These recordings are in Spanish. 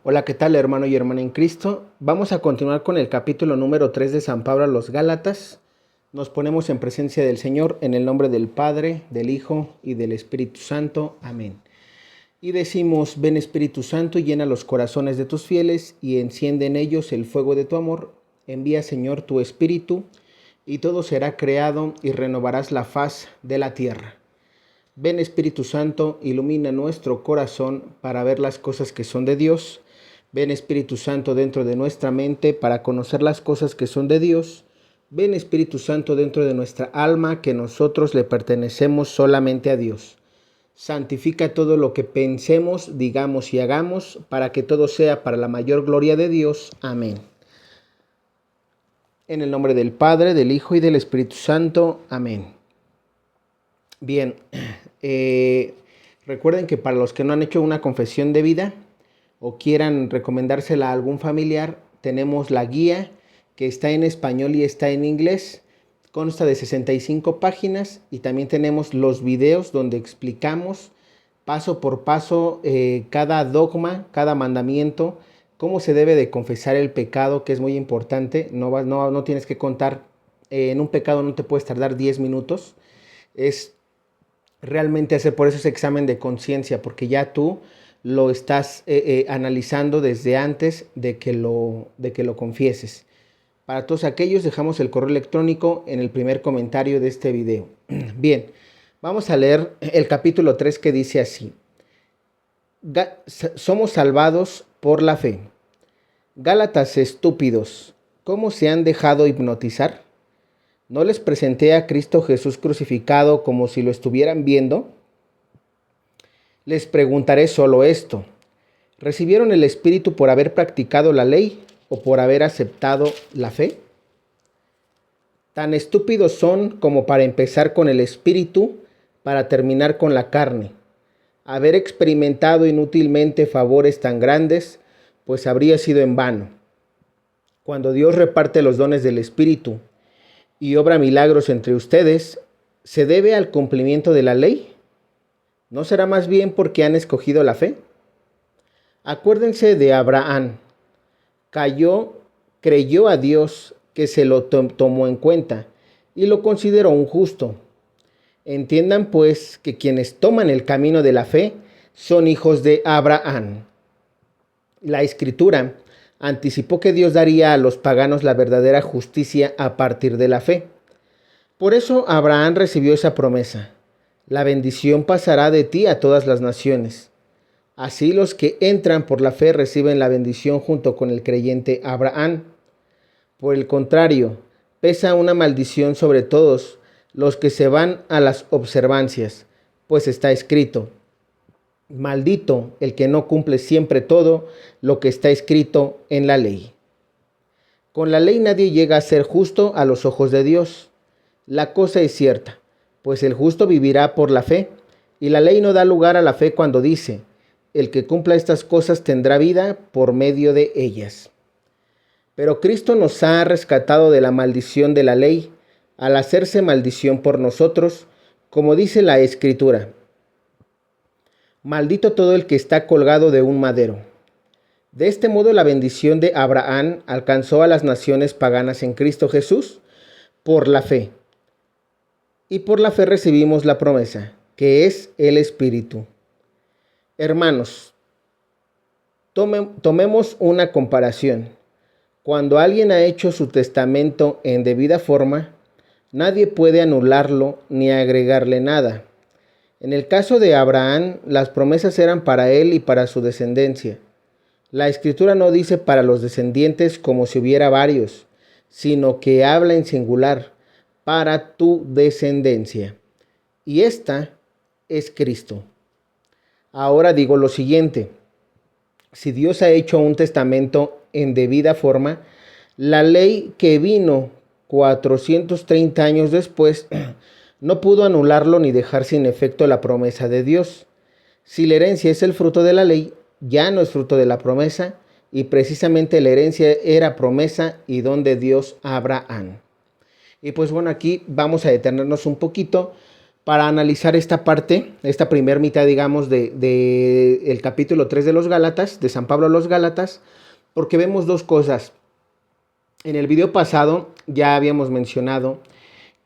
Hola, ¿qué tal, hermano y hermana en Cristo? Vamos a continuar con el capítulo número 3 de San Pablo a los Gálatas. Nos ponemos en presencia del Señor en el nombre del Padre, del Hijo y del Espíritu Santo. Amén. Y decimos: ven Espíritu Santo, y llena los corazones de tus fieles y enciende en ellos el fuego de tu amor. Envía, Señor, tu Espíritu, y todo será creado y renovarás la faz de la tierra. Ven Espíritu Santo, ilumina nuestro corazón para ver las cosas que son de Dios. Ven Espíritu Santo dentro de nuestra mente para conocer las cosas que son de Dios. Ven Espíritu Santo dentro de nuestra alma, que nosotros le pertenecemos solamente a Dios. Santifica todo lo que pensemos, digamos y hagamos, para que todo sea para la mayor gloria de Dios. Amén. En el nombre del Padre, del Hijo y del Espíritu Santo. Amén. Bien, recuerden que para los que no han hecho una confesión de vida o quieran recomendársela a algún familiar, tenemos la guía que está en español y está en inglés. Consta de 65 páginas y también tenemos los videos donde explicamos paso por paso cada dogma, cada mandamiento, cómo se debe de confesar el pecado, que es muy importante. No tienes que contar, en un pecado no te puedes tardar 10 minutos. Es realmente hacer por eso ese examen de conciencia, porque ya tú lo estás analizando desde antes de que lo confieses. Para todos aquellos, dejamos el correo electrónico en el primer comentario de este video. Bien, vamos a leer el capítulo 3, que dice así: somos salvados por la fe. Gálatas estúpidos, ¿cómo se han dejado hipnotizar? ¿No les presenté a Cristo Jesús crucificado como si lo estuvieran viendo? Les preguntaré solo esto: ¿recibieron el Espíritu por haber practicado la ley o por haber aceptado la fe? Tan estúpidos son como para empezar con el Espíritu para terminar con la carne. Haber experimentado inútilmente favores tan grandes, pues habría sido en vano. Cuando Dios reparte los dones del Espíritu y obra milagros entre ustedes, ¿se debe al cumplimiento de la ley? ¿No será más bien porque han escogido la fe? Acuérdense de Abraham. Creyó a Dios, que se lo tomó en cuenta y lo consideró un justo. Entiendan pues que quienes toman el camino de la fe son hijos de Abraham. La Escritura anticipó que Dios daría a los paganos la verdadera justicia a partir de la fe. Por eso Abraham recibió esa promesa: la bendición pasará de ti a todas las naciones. Así los que entran por la fe reciben la bendición junto con el creyente Abraham. Por el contrario, pesa una maldición sobre todos los que se van a las observancias, pues está escrito: maldito el que no cumple siempre todo lo que está escrito en la ley. Con la ley nadie llega a ser justo a los ojos de Dios. La cosa es cierta, pues el justo vivirá por la fe, y la ley no da lugar a la fe cuando dice: el que cumpla estas cosas tendrá vida por medio de ellas. Pero Cristo nos ha rescatado de la maldición de la ley, al hacerse maldición por nosotros, como dice la Escritura: maldito todo el que está colgado de un madero. De este modo la bendición de Abraham alcanzó a las naciones paganas en Cristo Jesús por la fe. Y por la fe recibimos la promesa, que es el Espíritu. Hermanos, tomemos una comparación. Cuando alguien ha hecho su testamento en debida forma, nadie puede anularlo ni agregarle nada. En el caso de Abraham, las promesas eran para él y para su descendencia. La Escritura no dice para los descendientes como si hubiera varios, sino que habla en singular: para tu descendencia. Y esta es Cristo. Ahora digo lo siguiente: si Dios ha hecho un testamento en debida forma, la ley que vino 430 años después no pudo anularlo ni dejar sin efecto la promesa de Dios. Si la herencia es el fruto de la ley, ya no es fruto de la promesa, y precisamente la herencia era promesa y don de Dios a Abraham. Y pues bueno, aquí vamos a detenernos un poquito, para analizar esta parte, esta primera mitad, digamos, de el capítulo 3 de los Gálatas, de San Pablo a los Gálatas, porque vemos dos cosas. En el video pasado ya habíamos mencionado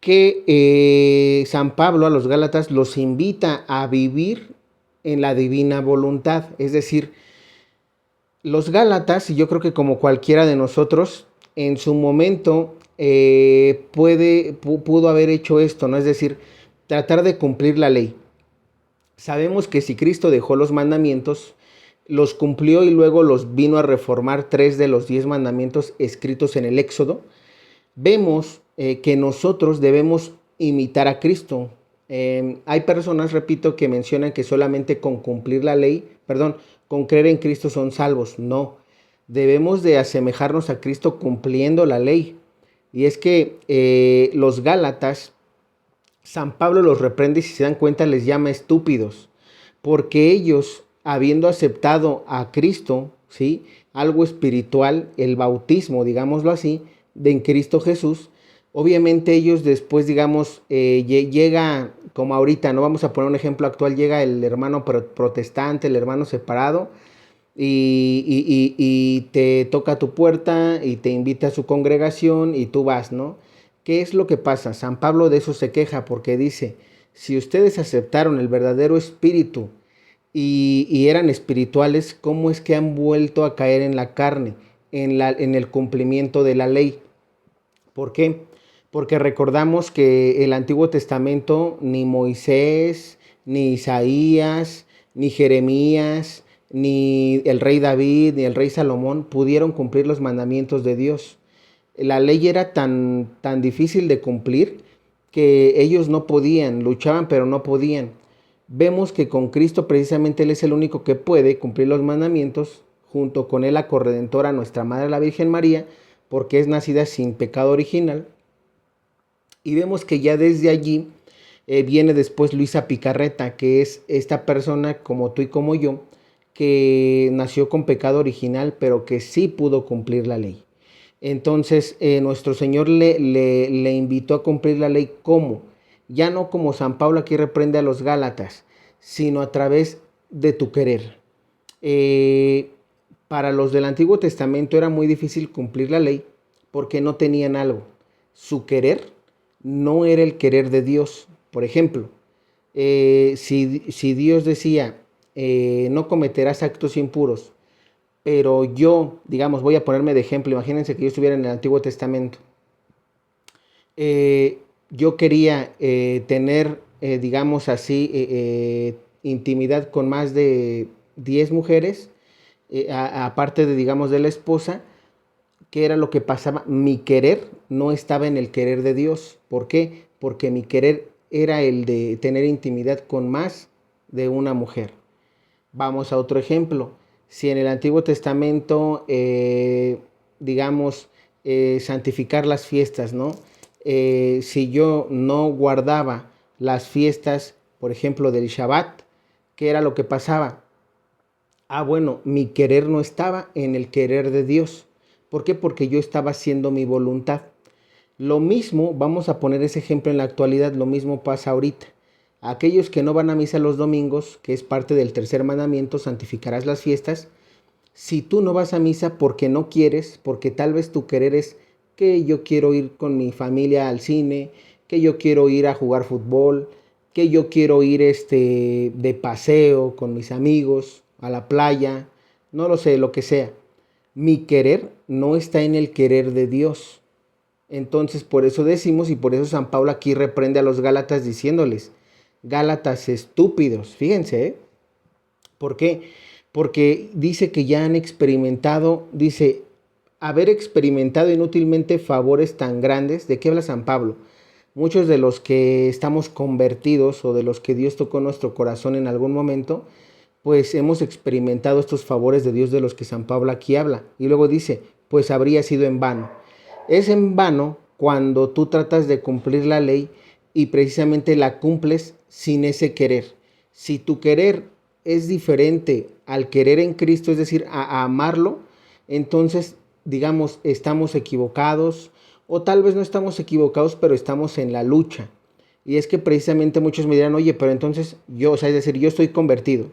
que San Pablo a los Gálatas los invita a vivir en la divina voluntad, es decir, los Gálatas, y yo creo que como cualquiera de nosotros, en su momento pudo haber hecho esto, ¿no? Es decir, tratar de cumplir la ley. Sabemos que si Cristo dejó los mandamientos, los cumplió y luego los vino a reformar 3 de los 10 mandamientos escritos en el Éxodo. Vemos que nosotros debemos imitar a Cristo. Hay personas, repito, que mencionan que solamente con cumplir la ley, con creer en Cristo son salvos. No, debemos de asemejarnos a Cristo cumpliendo la ley. Y es que los Gálatas, San Pablo los reprende y si se dan cuenta les llama estúpidos, porque ellos, habiendo aceptado a Cristo, ¿sí?, algo espiritual, el bautismo, digámoslo así, de en Cristo Jesús, obviamente ellos después, digamos, llega, como ahorita, no vamos a poner un ejemplo actual, llega el hermano protestante, el hermano separado, y te toca tu puerta y te invita a su congregación y tú vas, ¿no? ¿Qué es lo que pasa? San Pablo de eso se queja porque dice, si ustedes aceptaron el verdadero espíritu y eran espirituales, ¿cómo es que han vuelto a caer en la carne, en el cumplimiento de la ley? ¿Por qué? Porque recordamos que el Antiguo Testamento ni Moisés, ni Isaías, ni Jeremías, ni el rey David, ni el rey Salomón pudieron cumplir los mandamientos de Dios. La ley era tan difícil de cumplir que ellos no podían, luchaban pero no podían. Vemos que con Cristo precisamente Él es el único que puede cumplir los mandamientos, junto con Él la corredentora, nuestra Madre la Virgen María, porque es nacida sin pecado original. Y vemos que ya desde allí viene después Luisa Picarreta, que es esta persona como tú y como yo, que nació con pecado original, pero que sí pudo cumplir la ley. Entonces nuestro Señor le invitó a cumplir la ley. ¿Cómo? Ya no como San Pablo aquí reprende a los Gálatas, sino a través de tu querer. Para los del Antiguo Testamento era muy difícil cumplir la ley porque no tenían algo. Su querer no era el querer de Dios. Por ejemplo, si Dios decía, no cometerás actos impuros, pero yo, digamos, voy a ponerme de ejemplo, imagínense que yo estuviera en el Antiguo Testamento. Yo quería tener, digamos así, intimidad con más de 10 mujeres, aparte de, digamos, de la esposa. ¿Qué era lo que pasaba? Mi querer no estaba en el querer de Dios. ¿Por qué? Porque mi querer era el de tener intimidad con más de una mujer. Vamos a otro ejemplo. Si en el Antiguo Testamento, digamos, santificar las fiestas, ¿no? Si yo no guardaba las fiestas, por ejemplo, del Shabbat, ¿qué era lo que pasaba? Bueno, mi querer no estaba en el querer de Dios. ¿Por qué? Porque yo estaba haciendo mi voluntad. Lo mismo, vamos a poner ese ejemplo en la actualidad, lo mismo pasa ahorita. Aquellos que no van a misa los domingos, que es parte del tercer mandamiento, santificarás las fiestas. Si tú no vas a misa porque no quieres, porque tal vez tu querer es que yo quiero ir con mi familia al cine, que yo quiero ir a jugar fútbol, que yo quiero ir de paseo con mis amigos a la playa, no lo sé, lo que sea. Mi querer no está en el querer de Dios. Entonces por eso decimos y por eso San Pablo aquí reprende a los Gálatas diciéndoles, Gálatas estúpidos, fíjense, ¿eh? ¿Por qué? Porque dice que ya han experimentado, dice, haber experimentado inútilmente favores tan grandes. ¿De qué habla San Pablo? Muchos de los que estamos convertidos o de los que Dios tocó nuestro corazón en algún momento, pues hemos experimentado estos favores de Dios de los que San Pablo aquí habla. Y luego dice, pues habría sido en vano. Es en vano cuando tú tratas de cumplir la ley y precisamente la cumples sin ese querer. Si tu querer es diferente al querer en Cristo, es decir, a amarlo, entonces, digamos, estamos equivocados o tal vez no estamos equivocados, pero estamos en la lucha. Y es que precisamente muchos me dirán, oye, pero entonces yo, o sea, es decir, yo estoy convertido,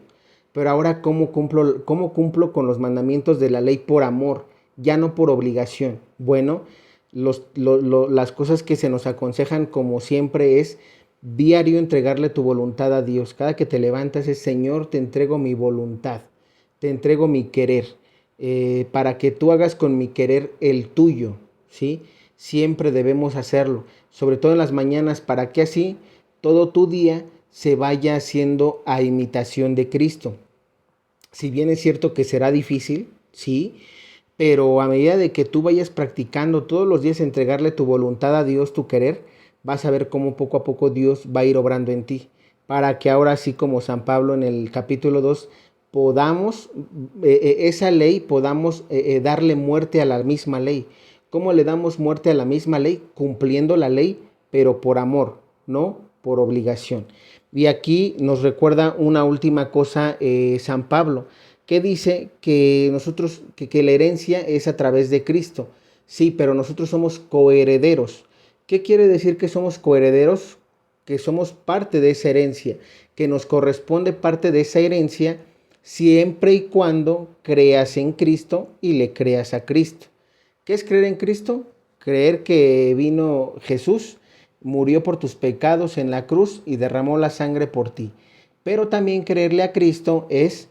pero ahora cómo cumplo con los mandamientos de la ley por amor, ya no por obligación? Bueno, las cosas que se nos aconsejan como siempre es diario entregarle tu voluntad a Dios. Cada que te levantas es, Señor, te entrego mi voluntad, te entrego mi querer, para que tú hagas con mi querer el tuyo, ¿sí? Siempre debemos hacerlo, sobre todo en las mañanas, para que así todo tu día se vaya haciendo a imitación de Cristo. Si bien es cierto que será difícil, sí, pero a medida de que tú vayas practicando todos los días entregarle tu voluntad a Dios, tu querer, vas a ver cómo poco a poco Dios va a ir obrando en ti, para que ahora sí como San Pablo en el capítulo 2 podamos, esa ley, podamos darle muerte a la misma ley. ¿Cómo le damos muerte a la misma ley? Cumpliendo la ley, pero por amor, no por obligación. Y aquí nos recuerda una última cosa San Pablo, que dice que nosotros, que la herencia es a través de Cristo. Sí, pero nosotros somos coherederos. ¿Qué quiere decir que somos coherederos? Que somos parte de esa herencia, que nos corresponde parte de esa herencia siempre y cuando creas en Cristo y le creas a Cristo. ¿Qué es creer en Cristo? Creer que vino Jesús, murió por tus pecados en la cruz y derramó la sangre por ti. Pero también creerle a Cristo es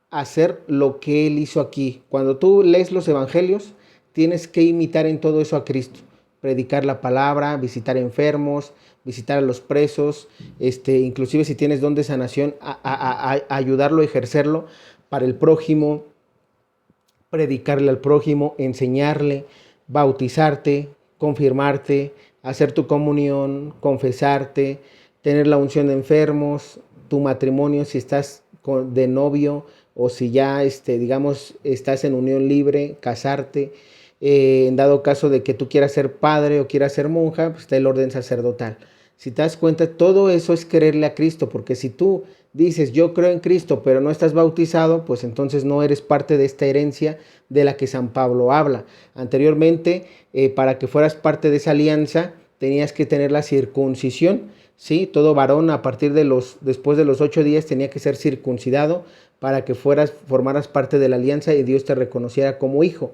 hacer lo que Él hizo aquí. Cuando tú lees los evangelios, tienes que imitar en todo eso a Cristo. Predicar la palabra, visitar enfermos, visitar a los presos, inclusive si tienes don de sanación, a ayudarlo a ejercerlo para el prójimo, predicarle al prójimo, enseñarle, bautizarte, confirmarte, hacer tu comunión, confesarte, tener la unción de enfermos, tu matrimonio si estás de novio o si ya, digamos, estás en unión libre, casarte. En dado caso de que tú quieras ser padre o quieras ser monja, pues está el orden sacerdotal. Si te das cuenta, todo eso es creerle a Cristo, porque si tú dices yo creo en Cristo, pero no estás bautizado, pues entonces no eres parte de esta herencia de la que San Pablo habla. Anteriormente, para que fueras parte de esa alianza, tenías que tener la circuncisión, ¿sí? Todo varón después de los 8 días tenía que ser circuncidado para que formaras parte de la alianza y Dios te reconociera como hijo.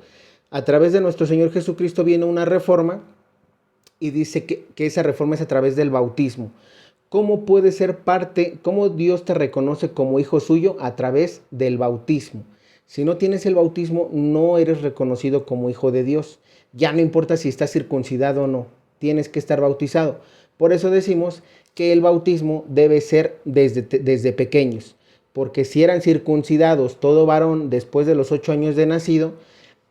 A través de nuestro Señor Jesucristo viene una reforma y dice que esa reforma es a través del bautismo. ¿Cómo puede ser parte, cómo Dios te reconoce como hijo suyo? A través del bautismo. Si no tienes el bautismo, no eres reconocido como hijo de Dios. Ya no importa si estás circuncidado o no, tienes que estar bautizado. Por eso decimos que el bautismo debe ser desde pequeños, porque si eran circuncidados todo varón después de los 8 años de nacido,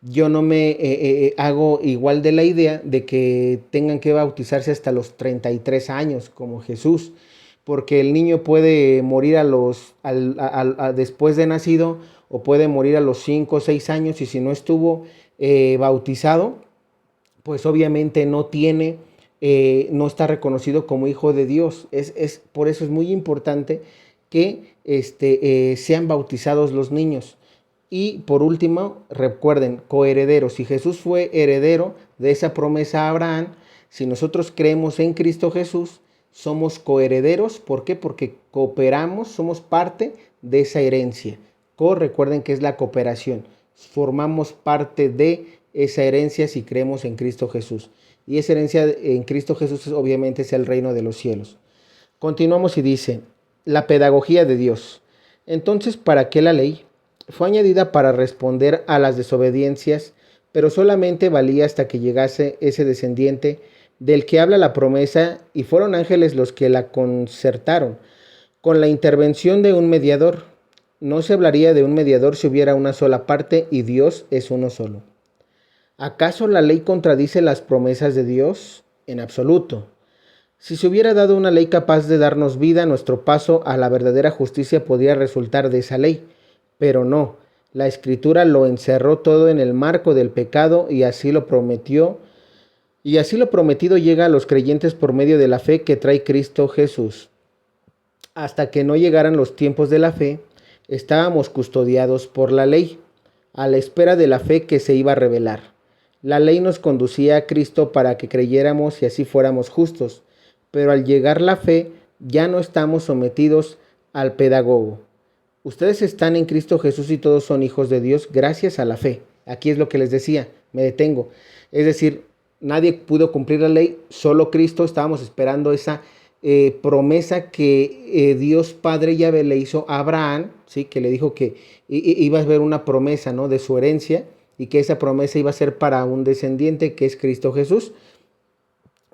yo no me hago igual de la idea de que tengan que bautizarse hasta los 33 años como Jesús, porque el niño puede morir después de nacido o puede morir a los 5 o 6 años y si no estuvo bautizado, pues obviamente no está reconocido como hijo de Dios. Por eso es muy importante que sean bautizados los niños. Y por último, recuerden, coherederos. Si Jesús fue heredero de esa promesa a Abraham, si nosotros creemos en Cristo Jesús, somos coherederos. ¿Por qué? Porque cooperamos, somos parte de esa herencia. Recuerden que es la cooperación. Formamos parte de esa herencia si creemos en Cristo Jesús. Y esa herencia en Cristo Jesús obviamente es el reino de los cielos. Continuamos y dice, la pedagogía de Dios. Entonces, ¿para qué la ley? Fue añadida para responder a las desobediencias, pero solamente valía hasta que llegase ese descendiente del que habla la promesa, y fueron ángeles los que la concertaron, con la intervención de un mediador. No se hablaría de un mediador si hubiera una sola parte y Dios es uno solo. ¿Acaso la ley contradice las promesas de Dios? En absoluto. Si se hubiera dado una ley capaz de darnos vida, nuestro paso a la verdadera justicia podría resultar de esa ley. Pero no, la Escritura lo encerró todo en el marco del pecado y así lo prometió. Y así lo prometido llega a los creyentes por medio de la fe que trae Cristo Jesús. Hasta que no llegaran los tiempos de la fe, estábamos custodiados por la ley, a la espera de la fe que se iba a revelar. La ley nos conducía a Cristo para que creyéramos y así fuéramos justos, pero al llegar la fe, ya no estamos sometidos al pedagogo. Ustedes están en Cristo Jesús y todos son hijos de Dios gracias a la fe. Aquí es lo que les decía, me detengo. Es decir, nadie pudo cumplir la ley, solo Cristo. Estábamos esperando esa promesa que Dios Padre Yahvé le hizo a Abraham, ¿sí? Que le dijo que iba a haber una promesa, ¿no?, de su herencia, y que esa promesa iba a ser para un descendiente que es Cristo Jesús.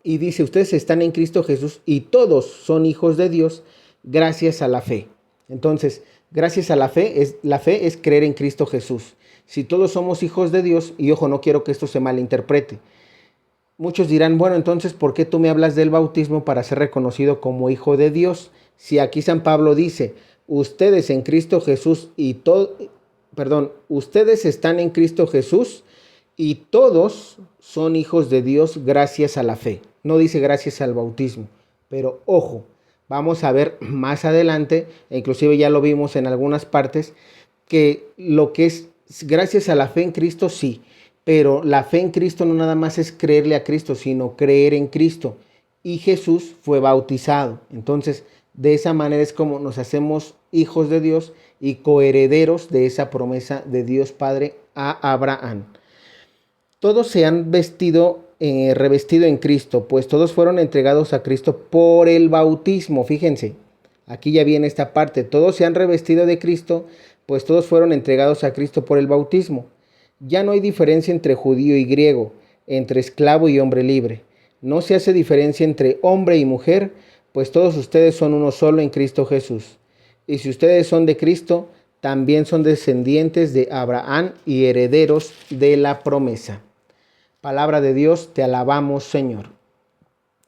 Y dice, ustedes están en Cristo Jesús y todos son hijos de Dios gracias a la fe. Entonces, gracias a la fe es creer en Cristo Jesús. Si todos somos hijos de Dios, y ojo, no quiero que esto se malinterprete. Muchos dirán, bueno, entonces, ¿por qué tú me hablas del bautismo para ser reconocido como hijo de Dios? Si aquí San Pablo dice, ustedes en Cristo Jesús ustedes están en Cristo Jesús y todos son hijos de Dios gracias a la fe. No dice gracias al bautismo, pero ojo, vamos a ver más adelante, e inclusive ya lo vimos en algunas partes, que lo que es gracias a la fe en Cristo, sí, pero la fe en Cristo no nada más es creerle a Cristo, sino creer en Cristo. Y Jesús fue bautizado. Entonces, de esa manera es como nos hacemos hijos de Dios y coherederos de esa promesa de Dios Padre a Abraham. Todos se han revestido en Cristo, pues todos fueron entregados a Cristo por el bautismo. Fíjense, aquí ya viene esta parte. Todos se han revestido de Cristo, pues todos fueron entregados a Cristo por el bautismo. Ya no hay diferencia entre judío y griego, entre esclavo y hombre libre. No se hace diferencia entre hombre y mujer, pues todos ustedes son uno solo en Cristo Jesús. Y si ustedes son de Cristo, también son descendientes de Abraham y herederos de la promesa. Palabra de Dios, te alabamos, Señor.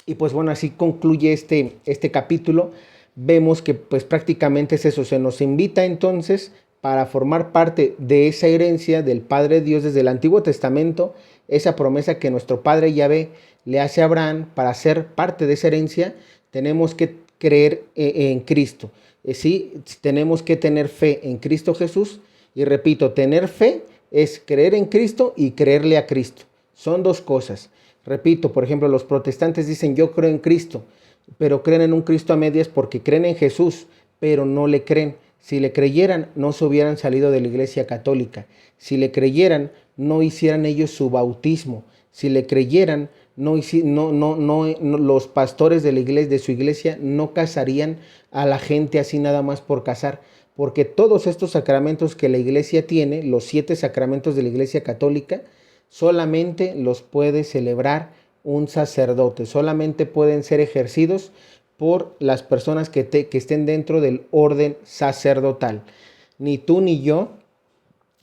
Y pues bueno, así concluye este capítulo. Vemos que pues prácticamente es eso, se nos invita entonces para formar parte de esa herencia del Padre Dios desde el Antiguo Testamento, esa promesa que nuestro Padre Yahvé le hace a Abraham. Para ser parte de esa herencia tenemos que creer en Cristo. Sí, tenemos que tener fe en Cristo Jesús. Y repito, tener fe es creer en Cristo y creerle a Cristo. Son dos cosas. Repito, por ejemplo, los protestantes dicen yo creo en Cristo, pero creen en un Cristo a medias porque creen en Jesús, pero no le creen. Si le creyeran, no se hubieran salido de la Iglesia Católica. Si le creyeran, no hicieran ellos su bautismo. Si le creyeran, los pastores de la iglesia, de su iglesia, no casarían a la gente así nada más por casar. Porque todos estos sacramentos que la iglesia tiene, los 7 sacramentos de la Iglesia Católica, solamente los puede celebrar un sacerdote. Solamente pueden ser ejercidos por las personas que estén dentro del orden sacerdotal. Ni tú ni yo,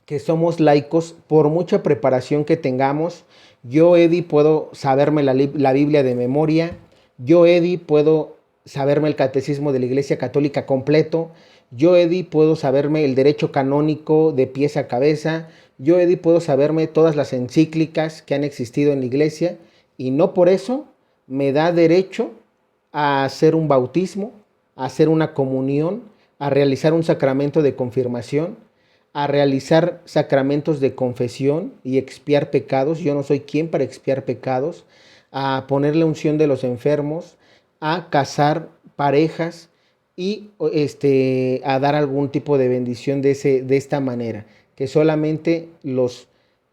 que somos laicos, por mucha preparación que tengamos, yo, Eddie, puedo saberme la Biblia de memoria. Yo, Eddie, puedo saberme el catecismo de la Iglesia Católica completo. Yo, Eddie, puedo saberme el derecho canónico de pies a cabeza. Yo, Eddie, puedo saberme todas las encíclicas que han existido en la Iglesia. Y no por eso me da derecho a hacer un bautismo, a hacer una comunión, a realizar un sacramento de confirmación, a realizar sacramentos de confesión y expiar pecados. Yo no soy quien para expiar pecados, a ponerle unción de los enfermos, a casar parejas y a dar algún tipo de bendición de esta manera, que solamente los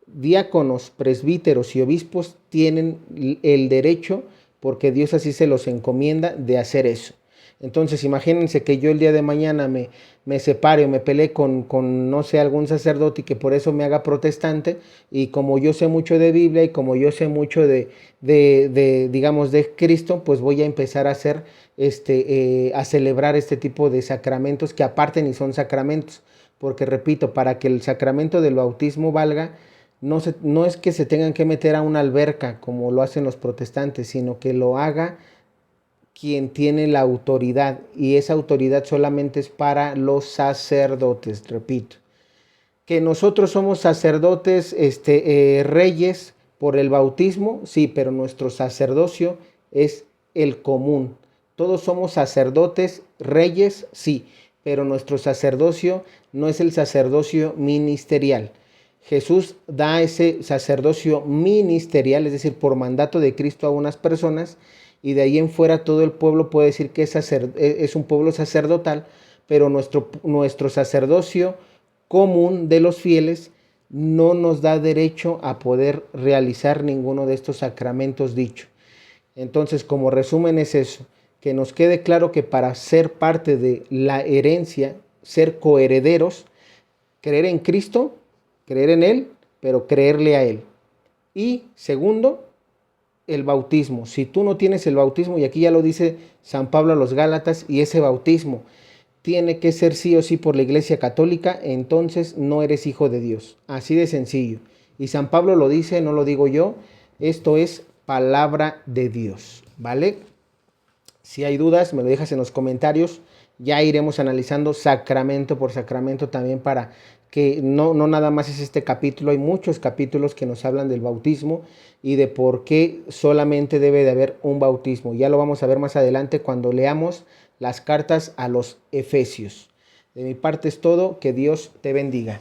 diáconos, presbíteros y obispos tienen el derecho, porque Dios así se los encomienda, de hacer eso. Entonces imagínense que yo el día de mañana me separe o me peleé con no sé, algún sacerdote y que por eso me haga protestante, y como yo sé mucho de Biblia y como yo sé mucho digamos, de Cristo, pues voy a empezar a hacer a celebrar este tipo de sacramentos que aparte ni son sacramentos, porque repito, para que el sacramento del bautismo valga, no es que se tengan que meter a una alberca como lo hacen los protestantes, sino que lo haga quien tiene la autoridad, y esa autoridad solamente es para los sacerdotes. Repito, que nosotros somos sacerdotes, reyes por el bautismo, sí, pero nuestro sacerdocio es el común. Todos somos sacerdotes, reyes, sí, pero nuestro sacerdocio no es el sacerdocio ministerial. Jesús da ese sacerdocio ministerial, es decir, por mandato de Cristo a unas personas, y de ahí en fuera todo el pueblo puede decir que es un pueblo sacerdotal, pero nuestro sacerdocio común de los fieles no nos da derecho a poder realizar ninguno de estos sacramentos dichos. Entonces, como resumen es eso, que nos quede claro que para ser parte de la herencia, ser coherederos, creer en Cristo, creer en Él, pero creerle a Él. Y segundo, el bautismo. Si tú no tienes el bautismo, y aquí ya lo dice San Pablo a los Gálatas, y ese bautismo tiene que ser sí o sí por la Iglesia Católica, entonces no eres hijo de Dios. Así de sencillo. Y San Pablo lo dice, no lo digo yo, esto es palabra de Dios, ¿vale? Si hay dudas, me lo dejas en los comentarios. Ya iremos analizando sacramento por sacramento también para que no nada más es este capítulo. Hay muchos capítulos que nos hablan del bautismo y de por qué solamente debe de haber un bautismo. Ya lo vamos a ver más adelante cuando leamos las cartas a los Efesios. De mi parte es todo. Que Dios te bendiga.